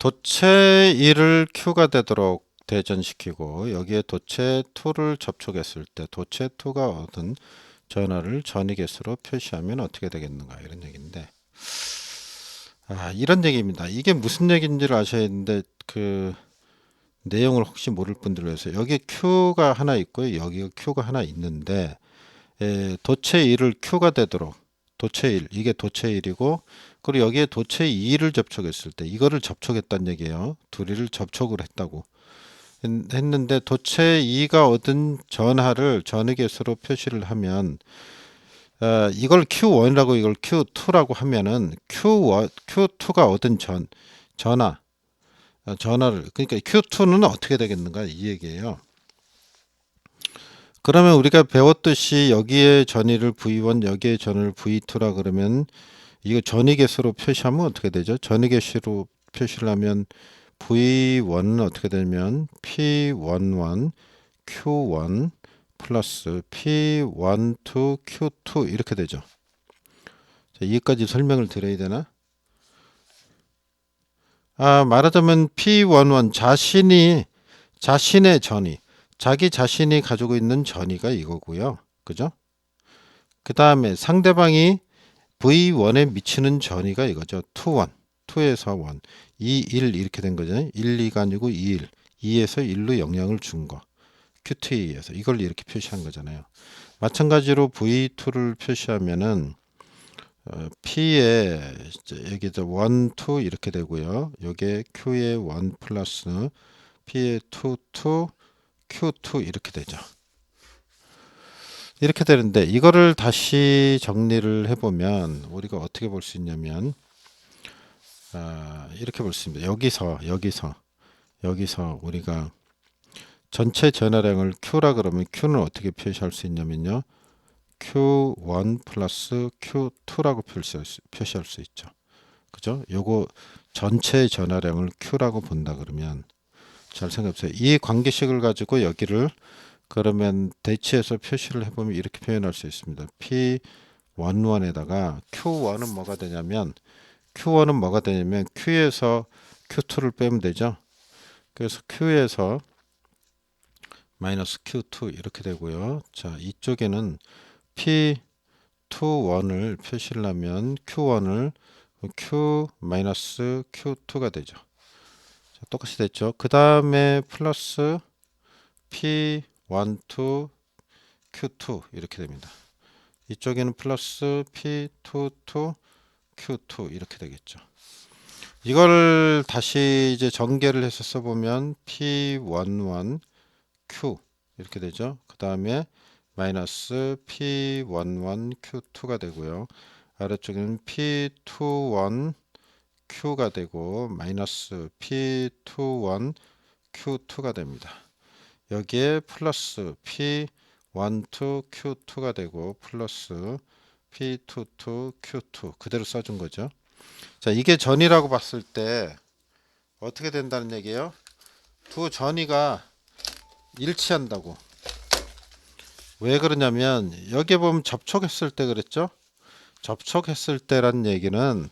도체 1을 Q가 되도록 대전시키고 여기에 도체 2를 접촉했을 때 도체 2가 얻은 전하를 전위계수로 표시하면 어떻게 되겠는가 이런 얘기인데 이런 얘기입니다. 이게 무슨 얘기인지를 아셔야 되는데 그 내용을 혹시 모를 분들을 위해서 여기 Q가 하나 있고요. 여기 Q가 하나 있는데 도체 1을 Q가 되도록 도체 1 이게 도체 1이고 그리고 여기에 도체 2를 접촉했을 때 이거를 접촉했다는 얘기예요. 둘이를 접촉을 했다고 했는데 도체 2가 얻은 전하를 전위계수로 표시를 하면 이걸 Q1이라고 이걸 Q2라고 하면은 Q2가 얻은 전하 전하를 그러니까 Q2는 어떻게 되겠는가 이 얘기예요. 그러면 우리가 배웠듯이 여기에 전위를 V1 여기에 전위를 V2라 그러면 이거 전위계수로 표시하면 어떻게 되죠? 전위계수로 표시를 하면 V1은 어떻게 되면 P11 Q1 플러스 P12 Q2 이렇게 되죠. 자, 여기까지 설명을 드려야 되나? 말하자면 P11 자신의 전위 자기 자신이 가지고 있는 전위가 이거고요. 그죠? 그 다음에 상대방이 V1에 미치는 전위가 이거죠. 2, 1. 2에서 1. 2, 1 이렇게 된 거죠. 1, 2가 아니고 2, 1. 2에서 1로 영향을 준 거. Q2에 의해서 이걸 이렇게 표시한 거잖아요. 마찬가지로 V2를 표시하면은 P에 여기서 1, 2 이렇게 되고요. 여기에 Q에 1 플러스 P에 2, 2, Q2 이렇게 되죠. 이렇게 되는데 이거를 다시 정리를 해보면 우리가 어떻게 볼 수 있냐면 이렇게 볼 수 있습니다. 여기서 우리가 전체 전하량을 Q라 그러면 Q는 어떻게 표시할 수 있냐면요. Q1 플러스 Q2라고 표시할 수 있죠. 그죠? 요거 전체 전하량을 Q라고 본다 그러면 잘 생각해 보세요. 이 관계식을 가지고 여기를 그러면 대치해서 표시를 해보면 이렇게 표현할 수 있습니다. P11에다가 Q1은 뭐가 되냐면 Q에서 Q2를 빼면 되죠. 그래서 Q에서 마이너스 Q2 이렇게 되고요. 자, 이쪽에는 P21을 표시를 하면 Q1을 Q 마이너스 Q2가 되죠. 자, 똑같이 됐죠. 그 다음에 플러스 P12 Q2 이렇게 됩니다. 이쪽에는 플러스 P22 Q2 이렇게 되겠죠. 이걸 다시 이제 전개를 해서 써보면 P11 Q 이렇게 되죠. 그 다음에 마이너스 P11 Q2가 되고요. 아래쪽에는 P21 Q가 되고 마이너스 P21 Q2가 됩니다. 여기에 플러스 P12 Q2가 되고 플러스 P22 Q2 그대로 써준 거죠. 자, 이게 전이라고 봤을 때 어떻게 된다는 얘기예요? 두 전이가 일치한다고. 왜 그러냐면 여기에 보면 접촉했을 때 그랬죠? 접촉했을 때란 얘기는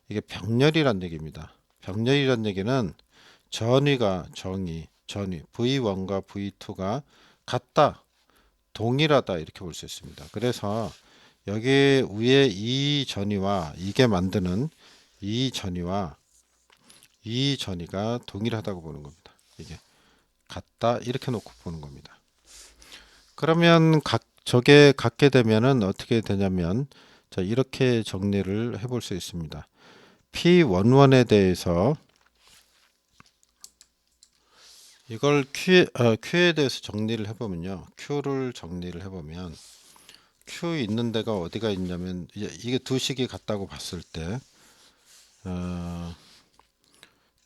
이게 병렬이란 얘기입니다. 병렬이란 얘기는 전위 V1과 V2가 같다, 동일하다 이렇게 볼 수 있습니다. 그래서 여기 위에 이 전위와 이게 만드는 이 전위와 이 전위가 동일하다고 보는 겁니다. 이게 같다 이렇게 놓고 보는 겁니다. 그러면 저게 같게 되면은 어떻게 되냐면 자 이렇게 정리를 해볼 수 있습니다. P11에 대해서 이걸 Q에 대해서 정리를 해보면요. Q를 정리를 해보면 Q 있는 데가 어디가 있냐면 이게 두 식이 같다고 봤을 때 어,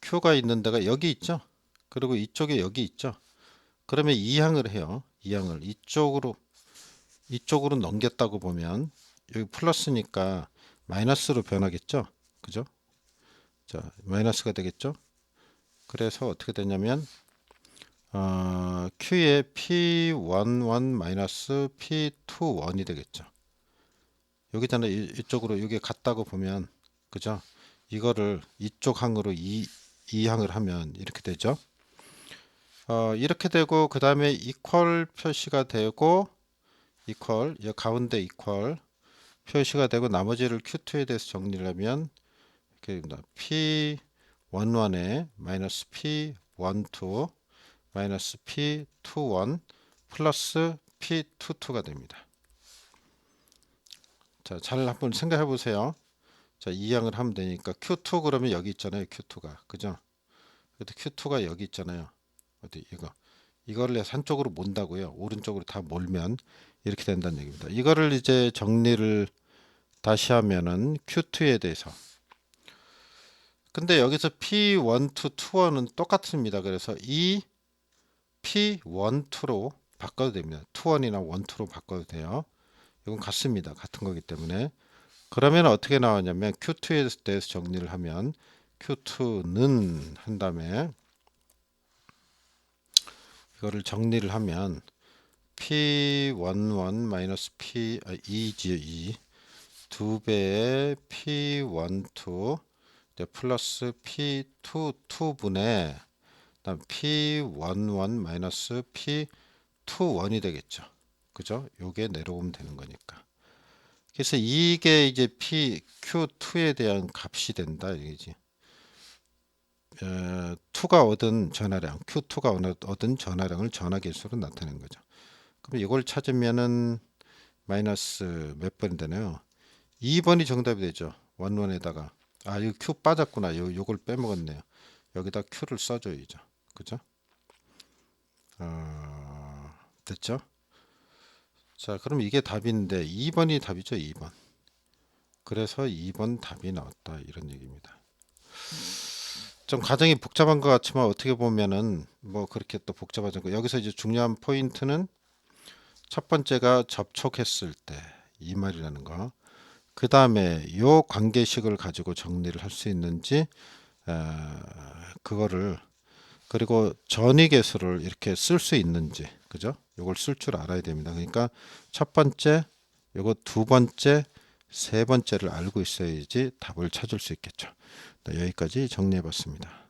Q가 있는 데가 여기 있죠. 그리고 이쪽에 여기 있죠. 그러면 이항을 해요. 이항을 이쪽으로 넘겼다고 보면 여기 플러스니까 마이너스로 변하겠죠. 그죠? 자, 마이너스가 되겠죠. 그래서 어떻게 되냐면 Q에 P11 마이너스 P21이 되겠죠. 여기잖아요. 이쪽으로 이게 같다고 보면 그죠? 이거를 이쪽 항으로 이항을 하면 이렇게 되죠. 이렇게 되고 그 다음에 이퀄 표시가 되고 이퀄 이 가운데 이퀄 표시가 되고 나머지를 Q2에 대해서 정리를 하면 이렇게 됩니다. P11에 마이너스 P12 마이너스 P21 플러스 P22가 됩니다. 자, 잘 한번 생각해 보세요. 자, 이항을 하면 되니까 Q2 그러면 여기 있잖아요. Q2가. 그죠? 그래도 Q2가 여기 있잖아요. 어디 이거를 내가 한쪽으로 몬다고요. 오른쪽으로 다 몰면 이렇게 된다는 얘기입니다. 이거를 이제 정리를 다시 하면은 Q2에 대해서. 근데 여기서 P12, 21은 똑같습니다. 그래서 이 P12로 바꿔도 됩니다. 21이나 12로 바꿔도 돼요. 이건 같습니다. 같은 거기 때문에. 그러면 어떻게 나오냐면 Q2에 대해서 정리를 하면 Q2는 한 다음에 이거를 정리를 하면 P11 마이너스 P 2지요 2 2배의 P12 플러스 P22분의 그다음 P11 마이너스 P21이 되겠죠. 그죠? 요게 내려오면 되는 거니까. 그래서 이게 이제 PQ2에 대한 값이 된다 이거지. 2가 얻은 전하량, Q2가 얻은 전하량을 전하계수로 나타낸 거죠. 그럼 이걸 찾으면은 마이너스 몇 번이 되나요? 2번이 정답이 되죠. 원원에다가 이거 Q 빠졌구나. 요걸 빼먹었네요. 여기다 Q를 써줘야죠. 그죠? 됐죠? 자, 그럼 이게 답인데 2번이 답이죠. 2번. 그래서 2번 답이 나왔다 이런 얘기입니다. 좀 과정이 복잡한 것 같지만 어떻게 보면은 뭐 그렇게 또 복잡하지 않고 여기서 이제 중요한 포인트는 첫 번째가 접촉했을 때 이 말이라는 거. 그 다음에 요 관계식을 가지고 정리를 할 수 있는지 그거를 그리고 전위계수를 이렇게 쓸 수 있는지 그죠? 요걸 쓸 줄 알아야 됩니다. 그러니까 첫 번째, 요거 두 번째, 세 번째를 알고 있어야지 답을 찾을 수 있겠죠. 여기까지 정리해 봤습니다.